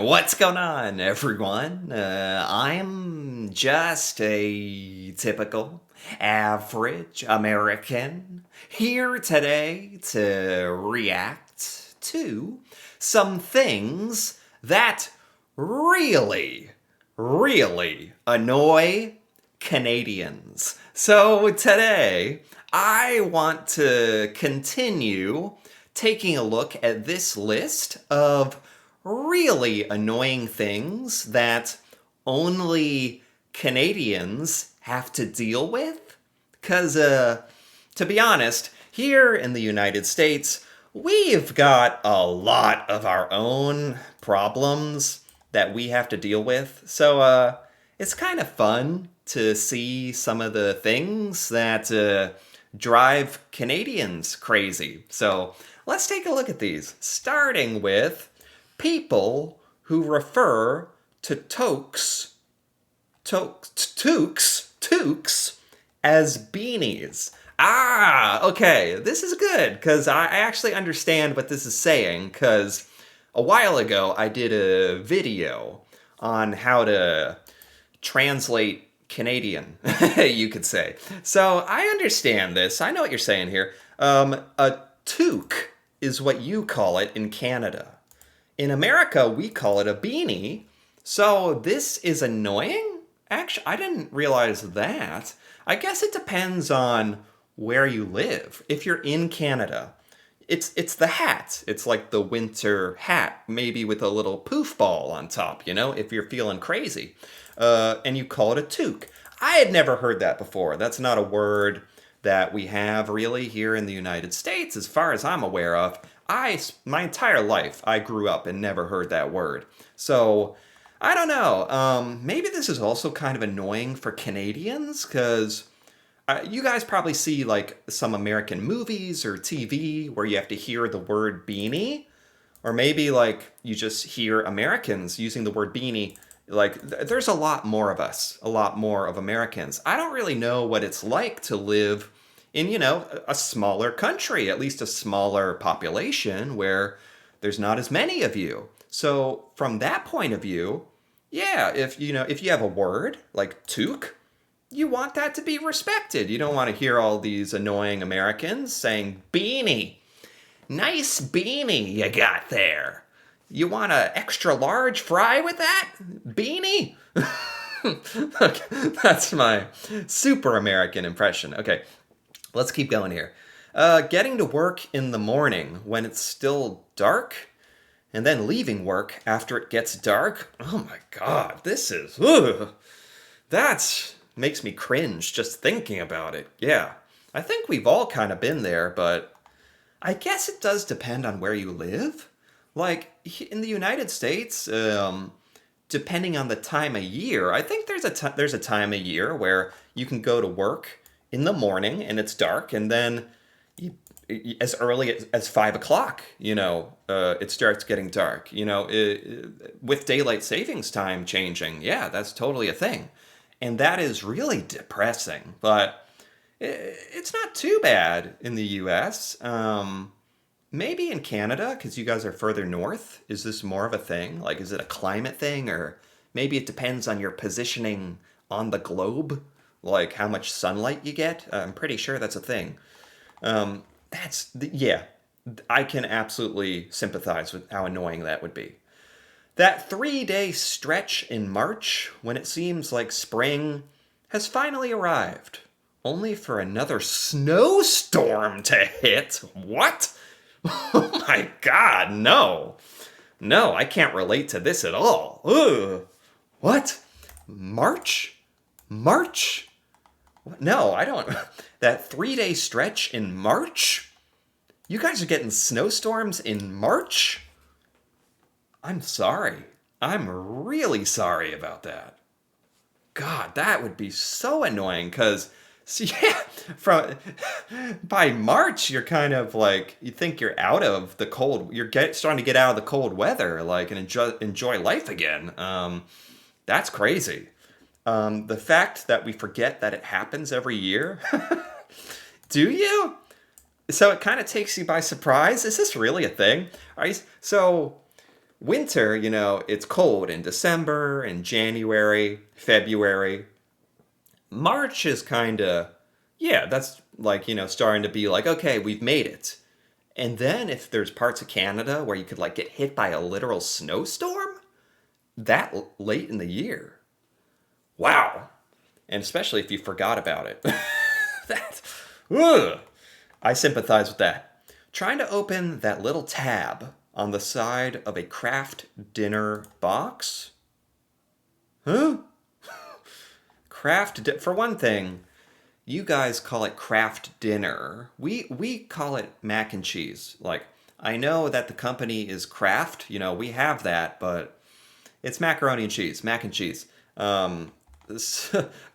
What's going on, everyone? I'm just a typical, average American here today to react to some things that really, really annoy Canadians. So today, I want to continue taking a look at this list of really annoying things that only Canadians have to deal with. Because, to be honest, here in the United States, we've got a lot of our own problems that we have to deal with. So, it's kind of fun to see some of the things that drive Canadians crazy. So, let's take a look at these, starting with people who refer to toques as beanies. Ah, okay, this is good because I actually understand what this is saying. Because a while ago I did a video on how to translate Canadian, you could say. So I understand this. I know what you're saying here. A toque is what you call it in Canada. In America, we call it a beanie. So this is annoying? Actually, I didn't realize that. I guess it depends on where you live. If you're in Canada, it's the hat. It's like the winter hat, maybe with a little poof ball on top, if you're feeling crazy. And you call it a toque. I had never heard that before. That's not a word that we have really here in the United States, as far as I'm aware of. My entire life, I grew up and never heard that word. So, I don't know. Maybe this is also kind of annoying for Canadians, because you guys probably see like some American movies or TV where you have to hear the word beanie. Or maybe like you just hear Americans using the word beanie. Like there's a lot more of us, a lot more of Americans. I don't really know what it's like to live in, a smaller country, at least a smaller population where there's not as many of you. So from that point of view, yeah, if you have a word like toque, you want that to be respected. You don't want to hear all these annoying Americans saying beanie. Nice beanie you got there. You want an extra large fry with that? Beanie? Okay, that's my super American impression. Okay, let's keep going here. Getting to work in the morning when it's still dark, and then leaving work after it gets dark. Oh my god, this is. Ugh, that makes me cringe just thinking about it. Yeah, I think we've all kind of been there, but I guess it does depend on where you live. Like in the United States, depending on the time of year, I think there's a time of year where you can go to work in the morning and it's dark, and then you, as early as 5 o'clock, it starts getting dark. With daylight savings time changing, yeah, that's totally a thing, and that is really depressing. But it's not too bad in the U.S. Maybe in Canada, because you guys are further north, is this more of a thing? Like, is it a climate thing? Or maybe it depends on your positioning on the globe, like how much sunlight you get. I'm pretty sure that's a thing. Yeah, I can absolutely sympathize with how annoying that would be. That 3 day stretch in March when it seems like spring has finally arrived, only for another snowstorm to hit. What? Oh my god, no. No, I can't relate to this at all. Ugh. What? March? March? No, I don't. That 3 day stretch in March? You guys are getting snowstorms in March? I'm sorry. I'm really sorry about that. God, that would be so annoying because, yeah, from by March you're kind of like you think you're out of the cold. Starting to get out of the cold weather, like, and enjoy life again. That's crazy. The fact that we forget that it happens every year. Do you? So it kind of takes you by surprise. Is this really a thing? So Winter, it's cold in December and January, February. March is kind of, yeah, that's like, starting to be like, okay, we've made it. And then if there's parts of Canada where you could like get hit by a literal snowstorm that late in the year. Wow. And especially if you forgot about it. that, ugh, I sympathize with that. Trying to open that little tab on the side of a craft dinner box? Huh? For one thing, you guys call it craft dinner. We call it mac and cheese. Like I know that the company is Kraft, we have that, but it's macaroni and cheese, mac and cheese. But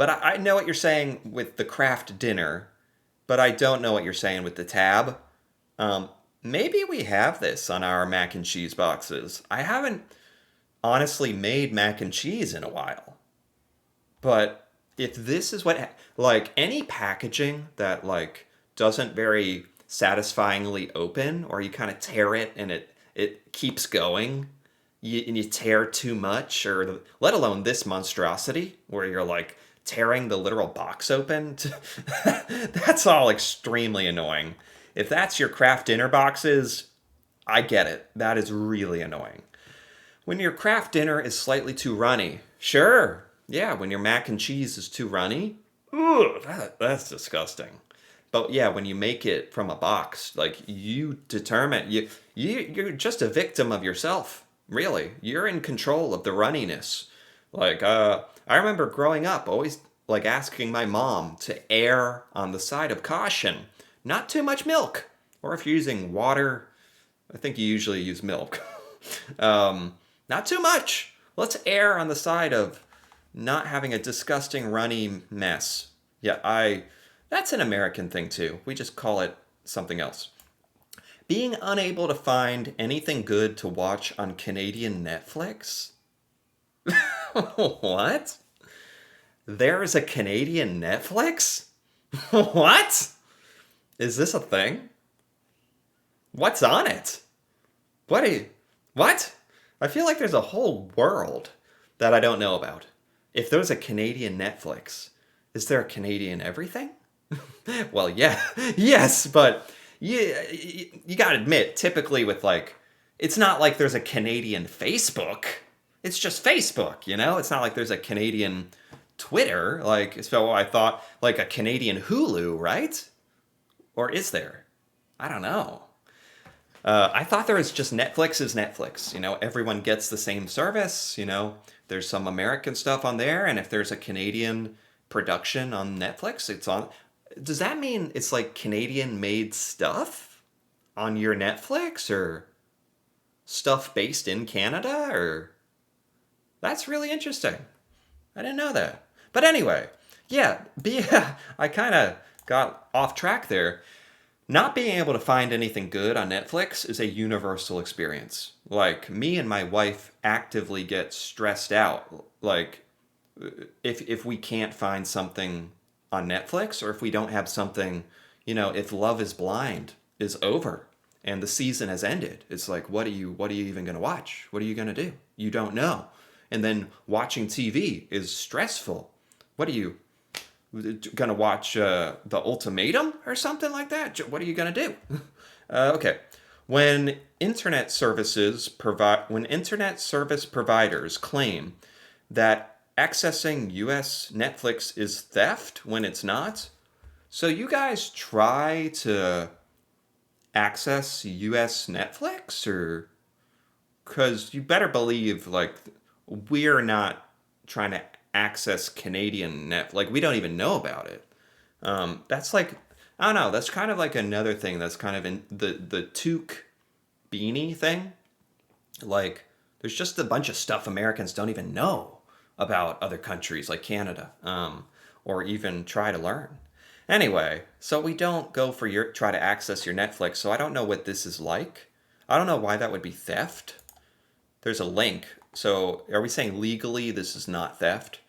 I know what you're saying with the craft dinner, but I don't know what you're saying with the tab. Um, Maybe we have this on our mac and cheese boxes. I haven't honestly made mac and cheese in a while. But if this is like any packaging that like doesn't very satisfyingly open, or you kind of tear it and it keeps going, and you tear too much, or let alone this monstrosity where you're like tearing the literal box open, that's all extremely annoying. If that's your craft dinner boxes, I get it. That is really annoying. When your craft dinner is slightly too runny, sure. Yeah, when your mac and cheese is too runny, ugh, that's disgusting. But yeah, when you make it from a box, like you determine you're just a victim of yourself. Really, you're in control of the runniness. Like I remember growing up, always like asking my mom to err on the side of caution, not too much milk, or if you're using water, I think you usually use milk. Not too much. Let's err on the side of not having a disgusting runny mess. Yeah, that's an American thing too. We just call it something else. Being unable to find anything good to watch on Canadian Netflix? What? There is a Canadian Netflix? What? Is this a thing? What's on it? What are you, what? I feel like there's a whole world that I don't know about. If there's a Canadian Netflix, is there a Canadian everything? Well, yeah, yes, but you gotta admit, typically with like, it's not like there's a Canadian Facebook. It's just Facebook, It's not like there's a Canadian Twitter. Like, so I thought like a Canadian Hulu, right? Or is there? I don't know. I thought there was just Netflix is Netflix. Everyone gets the same service. There's some American stuff on there, and if there's a Canadian production on Netflix, it's on. Does that mean it's like Canadian made stuff on your Netflix, or stuff based in Canada, or that's really interesting. I didn't know that. But anyway, yeah, I kind of got off track there. Not being able to find anything good on Netflix is a universal experience. Like, me and my wife actively get stressed out. Like, if we can't find something on Netflix, or if we don't have something, if Love is Blind is over and the season has ended, it's like, what are you even going to watch? What are you going to do? You don't know. And then watching TV is stressful. What are you gonna watch The Ultimatum or something like that? What are you gonna do? Okay. When internet service providers claim that accessing US Netflix is theft when it's not, so you guys try to access US Netflix, or because you better believe like we're not trying to access Canadian net. Like we don't even know about it. That's like, I don't know. That's kind of like another thing that's kind of in the toque beanie thing. Like there's just a bunch of stuff Americans don't even know about other countries like Canada, or even try to learn. Anyway, so we don't go for your try to access your Netflix. So I don't know what this is like. I don't know why that would be theft. There's a link. So are we saying legally this is not theft?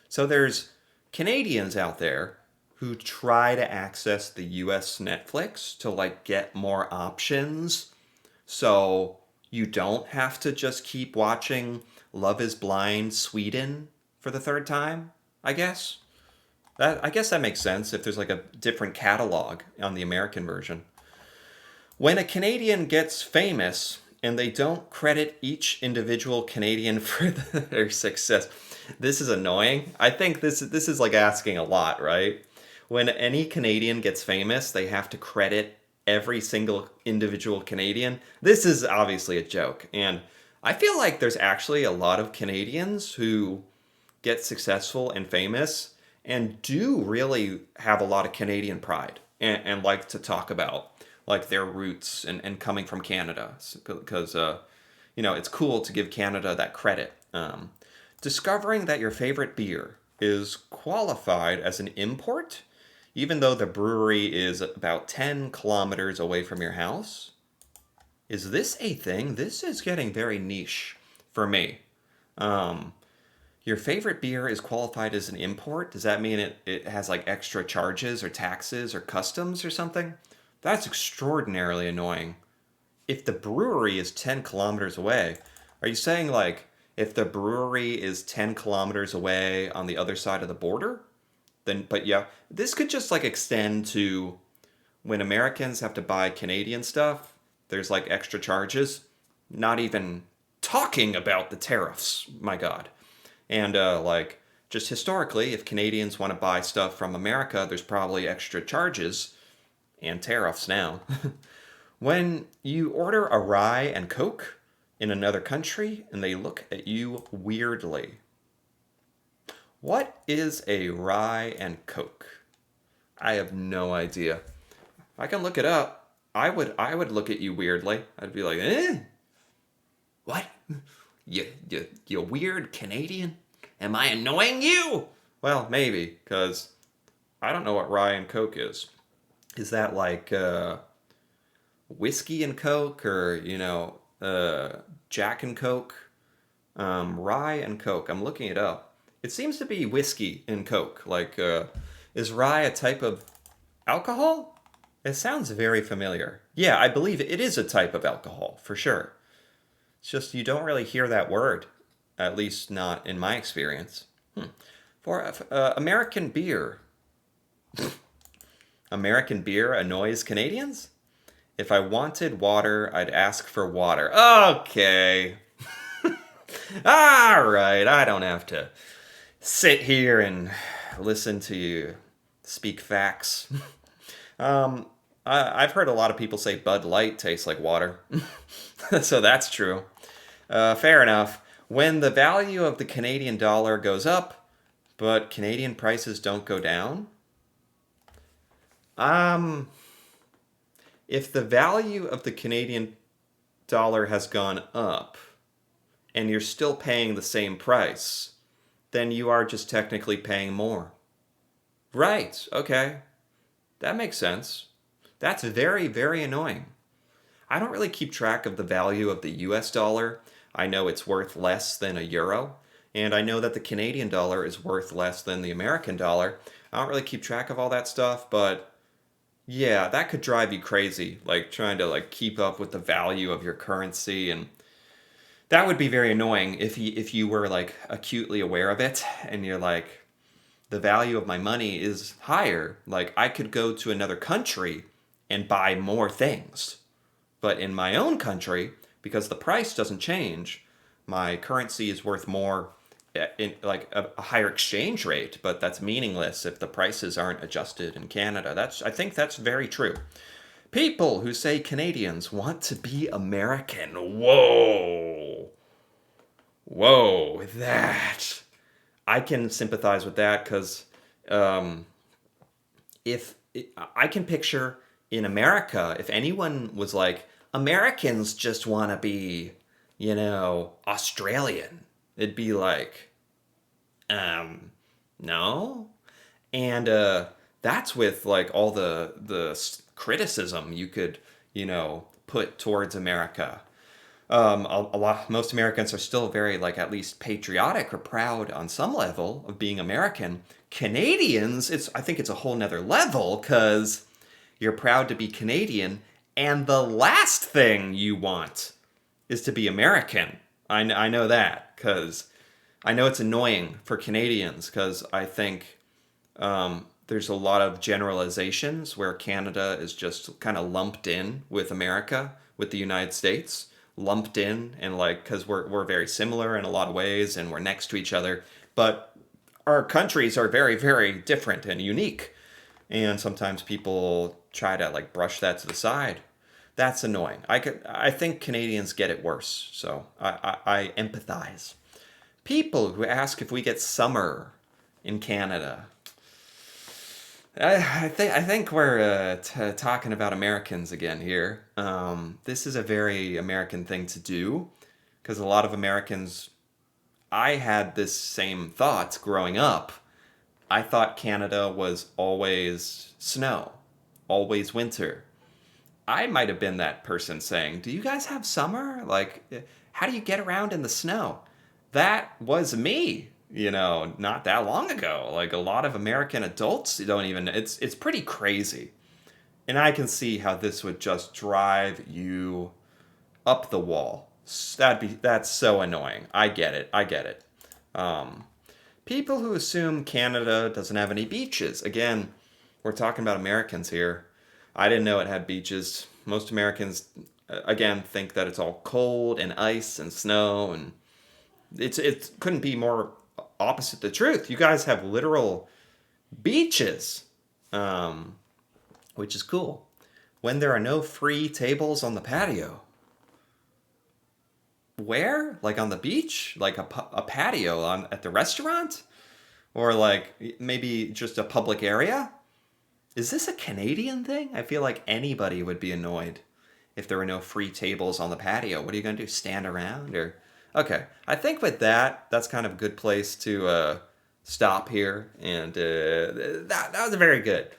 So there's Canadians out there who try to access the US Netflix to like get more options. So you don't have to just keep watching Love is Blind Sweden for the third time, I guess. I guess that makes sense if there's like a different catalog on the American version. When a Canadian gets famous and they don't credit each individual Canadian for their success, this is annoying. I think this is like asking a lot, right? When any Canadian gets famous, they have to credit every single individual Canadian. This is obviously a joke, and I feel like there's actually a lot of Canadians who get successful and famous and do really have a lot of Canadian pride and like to talk about like their roots and coming from Canada because it's cool to give Canada that credit. Discovering that your favorite beer is qualified as an import, even though the brewery is about 10 kilometers away from your house. Is this a thing? This is getting very niche for me. Um, your favorite beer is qualified as an import? Does that mean it has like extra charges or taxes or customs or something? That's extraordinarily annoying. If the brewery is 10 kilometers away, are you saying like if the brewery is 10 kilometers away on the other side of the border? Then, but yeah, this could just like extend to when Americans have to buy Canadian stuff, there's like extra charges. Not even talking about the tariffs, my God. And like just historically, if Canadians want to buy stuff from America, there's probably extra charges and tariffs now. When you order a rye and Coke in another country and they look at you weirdly. What is a rye and Coke? I have no idea. I can look it up. I would look at you weirdly. I'd be like, eh? What? You weird Canadian? Am I annoying you? Well, maybe, because I don't know what rye and Coke is. Is that like whiskey and Coke or, Jack and Coke? Rye and Coke. I'm looking it up. It seems to be whiskey and Coke. Like, is rye a type of alcohol? It sounds very familiar. Yeah, I believe it is a type of alcohol, for sure. It's just you don't really hear that word, at least not in my experience. For American beer. American beer annoys Canadians? If I wanted water, I'd ask for water. Okay. All right, I don't have to sit here and listen to you speak facts. I've heard a lot of people say Bud Light tastes like water. So that's true. Fair enough. When the value of the Canadian dollar goes up, but Canadian prices don't go down? If the value of the Canadian dollar has gone up and you're still paying the same price, then you are just technically paying more. Right, okay. That makes sense. That's very, very annoying. I don't really keep track of the value of the US dollar. I know it's worth less than a euro, and I know that the Canadian dollar is worth less than the American dollar. I don't really keep track of all that stuff, but yeah, that could drive you crazy, like trying to like keep up with the value of your currency, and that would be very annoying if you were like acutely aware of it and you're like the value of my money is higher. Like I could go to another country and buy more things. But in my own country, because the price doesn't change, my currency is worth more in like a higher exchange rate, but that's meaningless if the prices aren't adjusted in Canada. I think that's very true. People who say Canadians want to be American. Whoa. Whoa, that. I can sympathize with that because if I can picture in America, if anyone was like, Americans just want to be, Australian, it'd be like, no. And that's with like all the criticism you could, put towards America. Most Americans are still very like at least patriotic or proud on some level of being American. Canadians, I think it's a whole nother level because you're proud to be Canadian, and the last thing you want is to be American. I know that because I know it's annoying for Canadians because I think there's a lot of generalizations where Canada is just kind of lumped in with America, with the United States, lumped in, and like, because we're very similar in a lot of ways and we're next to each other. But our countries are very, very different and unique. And sometimes people try to like brush that to the side. That's annoying. I think Canadians get it worse, so I empathize. People who ask if we get summer in Canada. I think we're talking about Americans again here. This is a very American thing to do because a lot of Americans. I had this same thoughts growing up. I thought Canada was always snow, always winter. I might have been that person saying, "Do you guys have summer? Like, how do you get around in the snow?" That was me, not that long ago. Like a lot of American adults don't even it's pretty crazy. And I can see how this would just drive you up the wall. That's so annoying. I get it. I get it. Um, People who assume Canada doesn't have any beaches. Again, we're talking about Americans here. I didn't know it had beaches. Most Americans, again, think that it's all cold and ice and snow, and it couldn't be more opposite the truth. You guys have literal beaches, um, which is cool. When there are no free tables on the patio. Where? Like on the beach? Like a patio at the restaurant? Or like maybe just a public area? Is this a Canadian thing? I feel like anybody would be annoyed if there were no free tables on the patio. What are you going to do? Stand around? Or okay, I think with that, that's kind of a good place to stop here. And that was very good.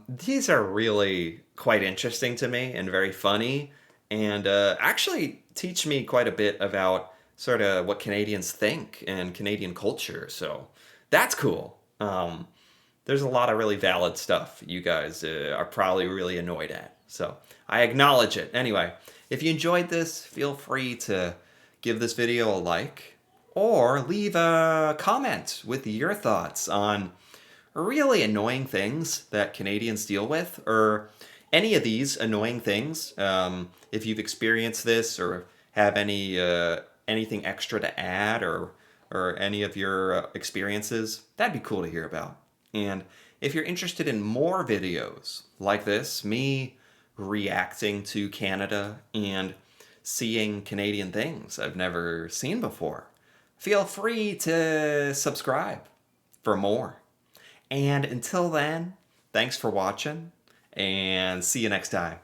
These are really quite interesting to me and very funny, and actually teach me quite a bit about sort of what Canadians think and Canadian culture. So that's cool. There's a lot of really valid stuff you guys are probably really annoyed at. So I acknowledge it. Anyway, if you enjoyed this, feel free to give this video a like or leave a comment with your thoughts on really annoying things that Canadians deal with, or any of these annoying things. If you've experienced this or have anything extra to add, or any of your experiences, that'd be cool to hear about. And if you're interested in more videos like this, me reacting to Canada and seeing Canadian things I've never seen before, feel free to subscribe for more. And until then, thanks for watching and see you next time.